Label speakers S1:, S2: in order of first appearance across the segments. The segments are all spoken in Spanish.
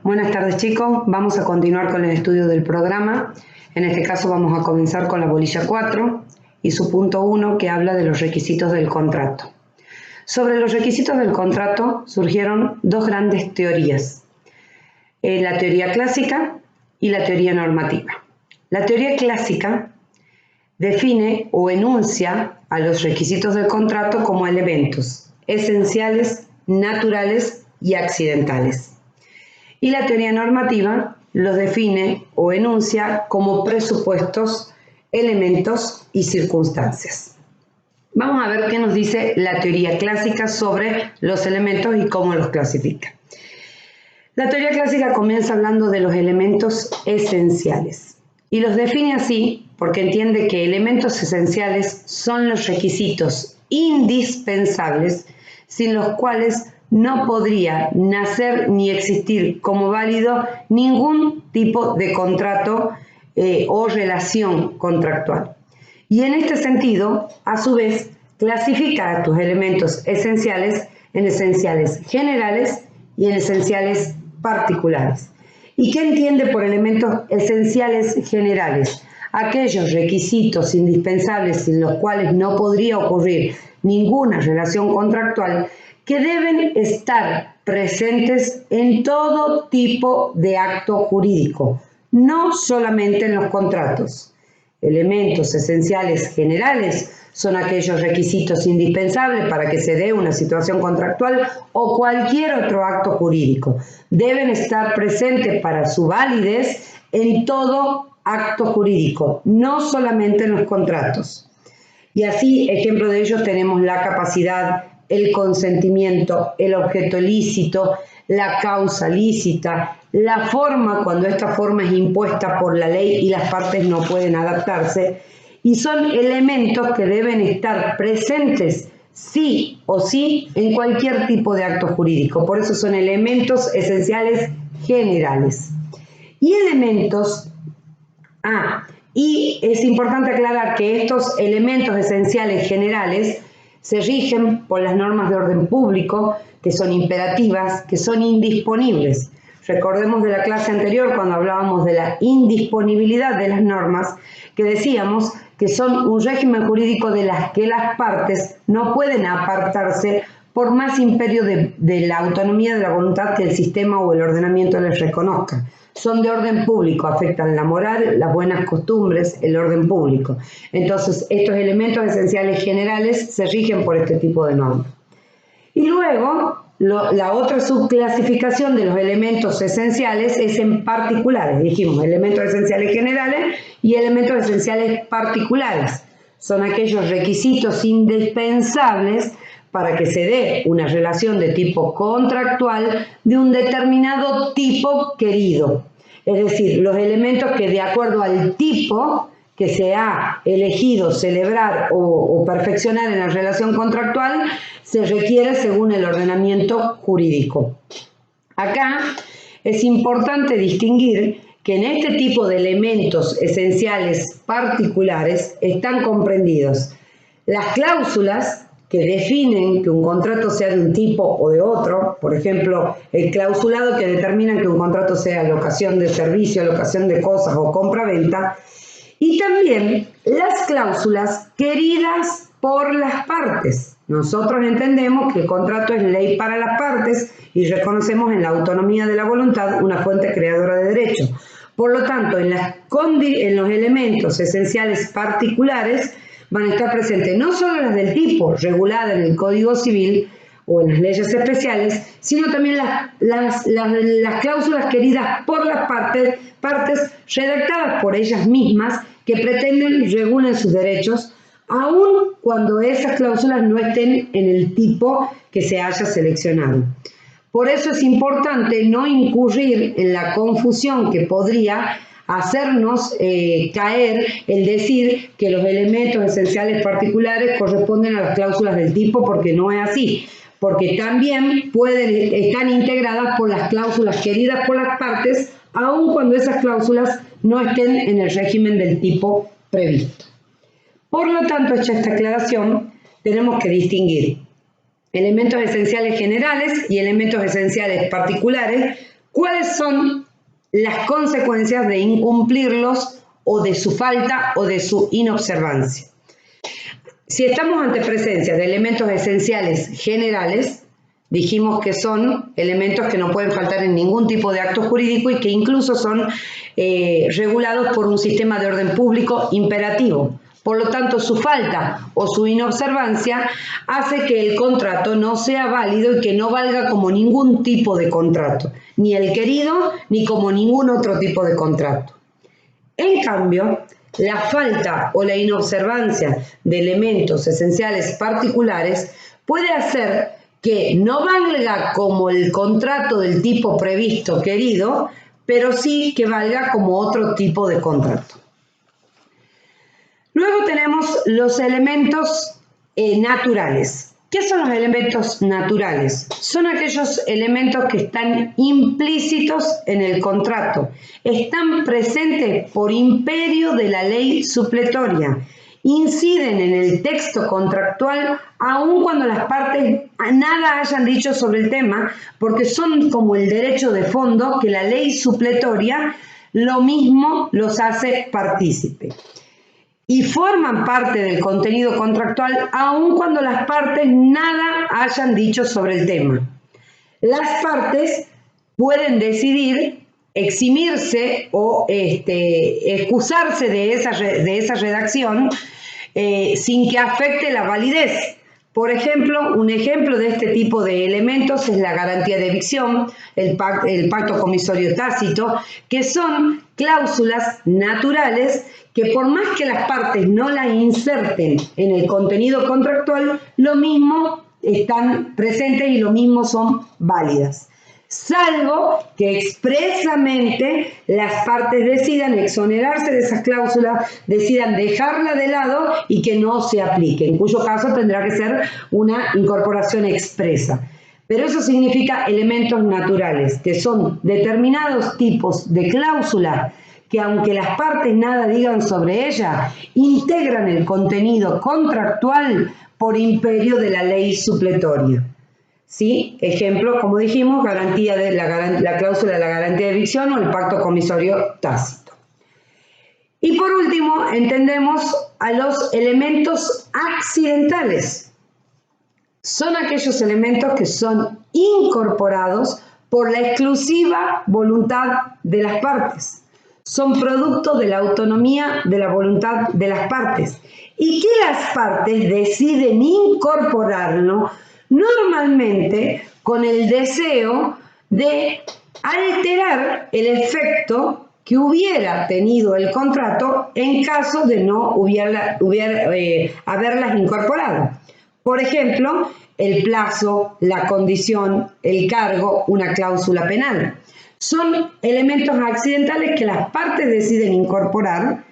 S1: Buenas tardes chicos, vamos a continuar con el estudio del programa. En este caso vamos a comenzar con la bolilla 4 y su punto 1 que habla de los requisitos del contrato. Sobre los requisitos del contrato surgieron dos grandes teorías, la teoría clásica y la teoría normativa. La teoría clásica define o enuncia a los requisitos del contrato como elementos esenciales, naturales y accidentales. Y la teoría normativa los define o enuncia como presupuestos, elementos y circunstancias. Vamos a ver qué nos dice la teoría clásica sobre los elementos y cómo los clasifica. La teoría clásica comienza hablando de los elementos esenciales y los define así porque entiende que elementos esenciales son los requisitos indispensables sin los cuales no podría nacer ni existir como válido ningún tipo de contrato o relación contractual. Y en este sentido, a su vez, clasifica a estos elementos esenciales en esenciales generales y en esenciales particulares. ¿Y qué entiende por elementos esenciales generales? Aquellos requisitos indispensables sin los cuales no podría ocurrir ninguna relación contractual que deben estar presentes en todo tipo de acto jurídico, no solamente en los contratos. Elementos esenciales generales son aquellos requisitos indispensables para que se dé una situación contractual o cualquier otro acto jurídico. Deben estar presentes para su validez en todo acto jurídico, no solamente en los contratos. Y así, ejemplo de ello, tenemos la capacidad, el consentimiento, el objeto lícito, la causa lícita, la forma cuando esta forma es impuesta por la ley y las partes no pueden adaptarse, y son elementos que deben estar presentes sí o sí en cualquier tipo de acto jurídico. Por eso son elementos esenciales generales. Y elementos... y es importante aclarar que estos elementos esenciales generales se rigen por las normas de orden público, que son imperativas, que son indisponibles. Recordemos de la clase anterior cuando hablábamos de la indisponibilidad de las normas, que decíamos que son un régimen jurídico de las que las partes no pueden apartarse por más imperio de la autonomía de la voluntad que el sistema o el ordenamiento les reconozca. Son de orden público, afectan la moral, las buenas costumbres, el orden público. Entonces, estos elementos esenciales generales se rigen por este tipo de normas. Y luego, la otra subclasificación de los elementos esenciales es en particulares. Dijimos, elementos esenciales generales y elementos esenciales particulares. Son aquellos requisitos indispensables para que se dé una relación de tipo contractual de un determinado tipo querido. Es decir, los elementos que de acuerdo al tipo que se ha elegido celebrar o perfeccionar en la relación contractual, se requiere según el ordenamiento jurídico. Acá es importante distinguir que en este tipo de elementos esenciales particulares están comprendidos las cláusulas que definen que un contrato sea de un tipo o de otro, por ejemplo, el clausulado que determina que un contrato sea locación de servicio, locación de cosas o compra-venta, y también las cláusulas queridas por las partes. Nosotros entendemos que el contrato es ley para las partes y reconocemos en la autonomía de la voluntad una fuente creadora de derechos. Por lo tanto, en los elementos esenciales particulares van a estar presentes no solo las del tipo regulada en el Código Civil o en las leyes especiales, sino también las cláusulas queridas por las partes redactadas por ellas mismas que pretenden regulen sus derechos, aun cuando esas cláusulas no estén en el tipo que se haya seleccionado. Por eso es importante no incurrir en la confusión que podría hacernos caer el decir que los elementos esenciales particulares corresponden a las cláusulas del tipo, porque no es así, porque también están integradas por las cláusulas queridas por las partes, aun cuando esas cláusulas no estén en el régimen del tipo previsto. Por lo tanto, hecha esta aclaración, tenemos que distinguir elementos esenciales generales y elementos esenciales particulares ¿Cuáles son las consecuencias de incumplirlos o de su falta o de su inobservancia? Si estamos ante presencia de elementos esenciales generales, dijimos que son elementos que no pueden faltar en ningún tipo de acto jurídico y que incluso son regulados por un sistema de orden público imperativo. Por lo tanto, su falta o su inobservancia hace que el contrato no sea válido y que no valga como ningún tipo de contrato, ni el querido ni como ningún otro tipo de contrato. En cambio, la falta o la inobservancia de elementos esenciales particulares puede hacer que no valga como el contrato del tipo previsto querido, pero sí que valga como otro tipo de contrato. Luego tenemos los elementos naturales. ¿Qué son los elementos naturales? Son aquellos elementos que están implícitos en el contrato, están presentes por imperio de la ley supletoria, inciden en el texto contractual aun cuando las partes nada hayan dicho sobre el tema, porque son como el derecho de fondo que la ley supletoria lo mismo los hace partícipe. Y forman parte del contenido contractual aun cuando las partes nada hayan dicho sobre el tema. Las partes pueden decidir eximirse o excusarse de esa redacción sin que afecte la validez. Por ejemplo, un ejemplo de este tipo de elementos es la garantía de evicción, el pacto comisorio tácito, que son cláusulas naturales que por más que las partes no las inserten en el contenido contractual, lo mismo están presentes y lo mismo son válidas. Salvo que expresamente las partes decidan exonerarse de esas cláusulas, decidan dejarla de lado y que no se aplique, en cuyo caso tendrá que ser una incorporación expresa. Pero eso significa elementos naturales, que son determinados tipos de cláusula que aunque las partes nada digan sobre ella, integran el contenido contractual por imperio de la ley supletoria. ¿Sí? Ejemplo, como dijimos, garantía de la cláusula de la garantía de evicción o el pacto comisorio tácito. Y por último, entendemos a los elementos accidentales. Son aquellos elementos que son incorporados por la exclusiva voluntad de las partes. Son producto de la autonomía de la voluntad de las partes. Y que las partes deciden incorporarlo normalmente con el deseo de alterar el efecto que hubiera tenido el contrato en caso de no haberlas incorporado. Por ejemplo, el plazo, la condición, el cargo, una cláusula penal. Son elementos accidentales que las partes deciden incorporar,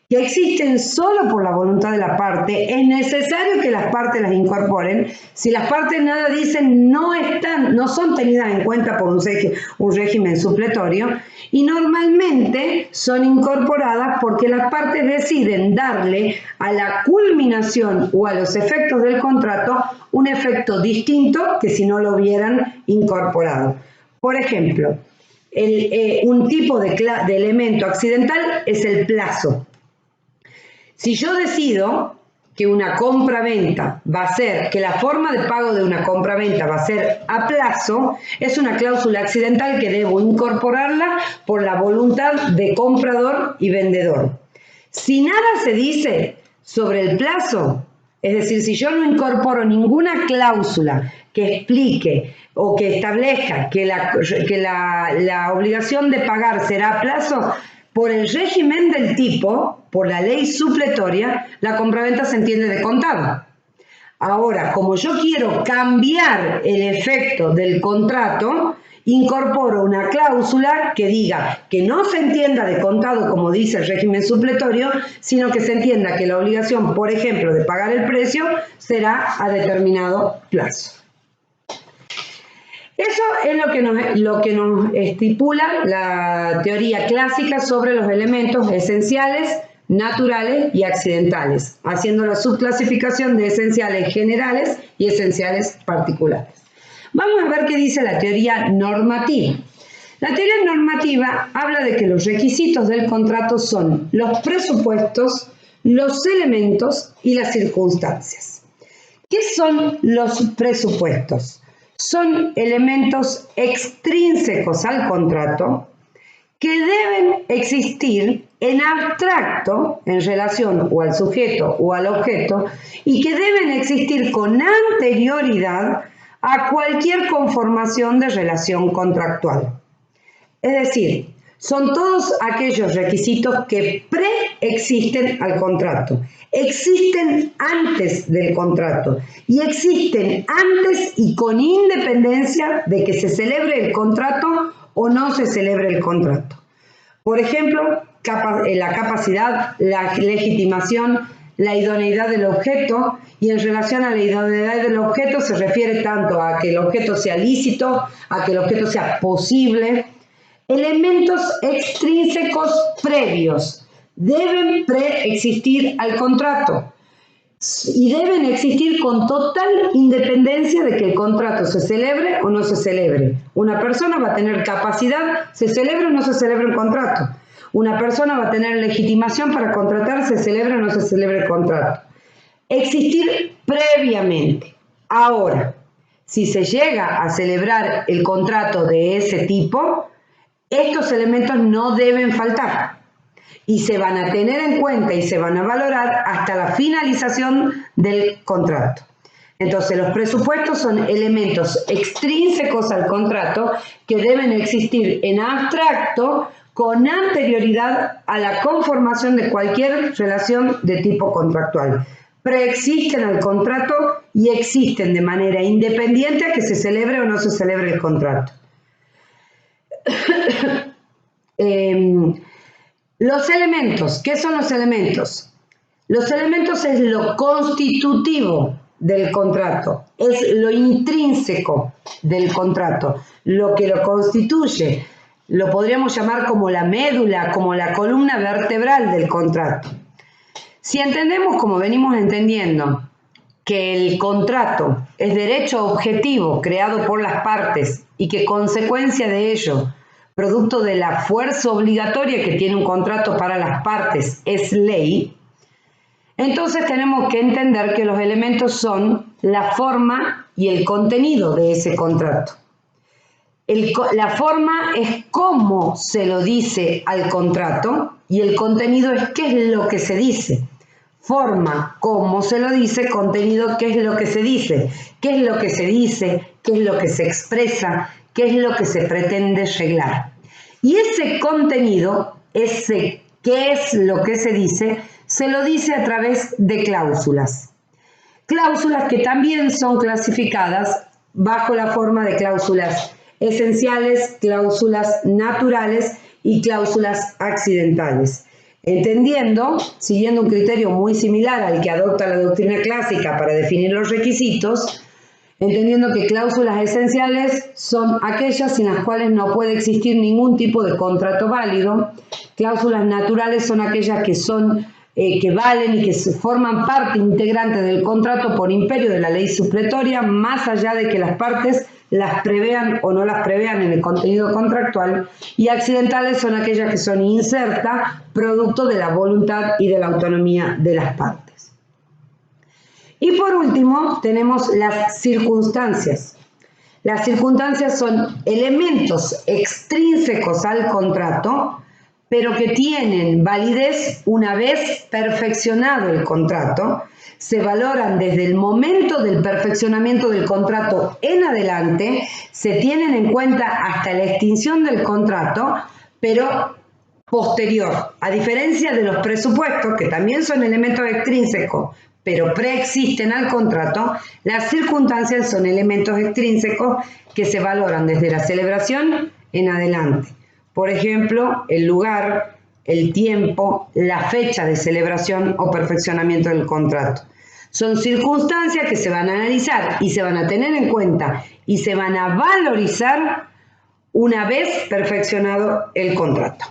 S1: que existen solo por la voluntad de la parte. Es necesario que las partes las incorporen. Si las partes nada dicen, no son tenidas en cuenta por un régimen supletorio y normalmente son incorporadas porque las partes deciden darle a la culminación o a los efectos del contrato un efecto distinto que si no lo hubieran incorporado. Por ejemplo, un tipo de elemento accidental es el plazo. Si yo decido que una compra-venta va a ser, que la forma de pago de una compra-venta va a ser a plazo, es una cláusula accidental que debo incorporarla por la voluntad de comprador y vendedor. Si nada se dice sobre el plazo, es decir, si yo no incorporo ninguna cláusula que explique o que establezca que la obligación de pagar será a plazo, por el régimen del tipo, por la ley supletoria, la compraventa se entiende de contado. Ahora, como yo quiero cambiar el efecto del contrato, incorporo una cláusula que diga que no se entienda de contado como dice el régimen supletorio, sino que se entienda que la obligación, por ejemplo, de pagar el precio será a determinado plazo. Eso es lo que nos estipula la teoría clásica sobre los elementos esenciales, naturales y accidentales, haciendo la subclasificación de esenciales generales y esenciales particulares. Vamos a ver qué dice la teoría normativa. La teoría normativa habla de que los requisitos del contrato son los presupuestos, los elementos y las circunstancias. ¿Qué son los presupuestos? Son elementos extrínsecos al contrato que deben existir en abstracto en relación o al sujeto o al objeto y que deben existir con anterioridad a cualquier conformación de relación contractual. Es decir, son todos aquellos requisitos que preexisten al contrato, existen antes del contrato y existen antes y con independencia de que se celebre el contrato o no se celebre el contrato. Por ejemplo, la capacidad, la legitimación, la idoneidad del objeto, y en relación a la idoneidad del objeto se refiere tanto a que el objeto sea lícito, a que el objeto sea posible. Elementos extrínsecos previos deben preexistir al contrato y deben existir con total independencia de que el contrato se celebre o no se celebre. Una persona va a tener capacidad, se celebre o no se celebre el contrato. Una persona va a tener legitimación para contratar, se celebre o no se celebre el contrato. Existir previamente. Ahora, si se llega a celebrar el contrato de ese tipo, estos elementos no deben faltar y se van a tener en cuenta y se van a valorar hasta la finalización del contrato. Entonces, los presupuestos son elementos extrínsecos al contrato que deben existir en abstracto con anterioridad a la conformación de cualquier relación de tipo contractual. Preexisten al contrato y existen de manera independiente a que se celebre o no se celebre el contrato. Los elementos, ¿qué son los elementos? Los elementos es lo constitutivo del contrato, es lo intrínseco del contrato, lo que lo constituye, lo podríamos llamar como la médula, como la columna vertebral del contrato. Si entendemos, como venimos entendiendo, que el contrato es derecho objetivo creado por las partes y que consecuencia de ello, producto de la fuerza obligatoria que tiene un contrato para las partes, es ley, entonces tenemos que entender que los elementos son la forma y el contenido de ese contrato. La forma es cómo se lo dice al contrato y el contenido es qué es lo que se dice. Forma, cómo se lo dice, contenido, qué es lo que se dice. ¿Qué es lo que se dice? ¿Qué es lo que se expresa? ¿Qué es lo que se pretende arreglar? Y ese contenido, ese qué es lo que se dice, se lo dice a través de cláusulas. Cláusulas que también son clasificadas bajo la forma de cláusulas esenciales, cláusulas naturales y cláusulas accidentales. Entendiendo, siguiendo un criterio muy similar al que adopta la doctrina clásica para definir los requisitos, entendiendo que cláusulas esenciales son aquellas sin las cuales no puede existir ningún tipo de contrato válido. Cláusulas naturales son aquellas que valen y que forman parte integrante del contrato por imperio de la ley supletoria, más allá de que las partes las prevean o no las prevean en el contenido contractual, y accidentales son aquellas que son insertas, producto de la voluntad y de la autonomía de las partes. Y por último, tenemos las circunstancias. Las circunstancias son elementos extrínsecos al contrato, pero que tienen validez una vez perfeccionado el contrato, se valoran desde el momento del perfeccionamiento del contrato en adelante, se tienen en cuenta hasta la extinción del contrato, pero posterior, a diferencia de los presupuestos, que también son elementos extrínsecos, pero preexisten al contrato, las circunstancias son elementos extrínsecos que se valoran desde la celebración en adelante. Por ejemplo, el lugar, el tiempo, la fecha de celebración o perfeccionamiento del contrato. Son circunstancias que se van a analizar y se van a tener en cuenta y se van a valorizar una vez perfeccionado el contrato.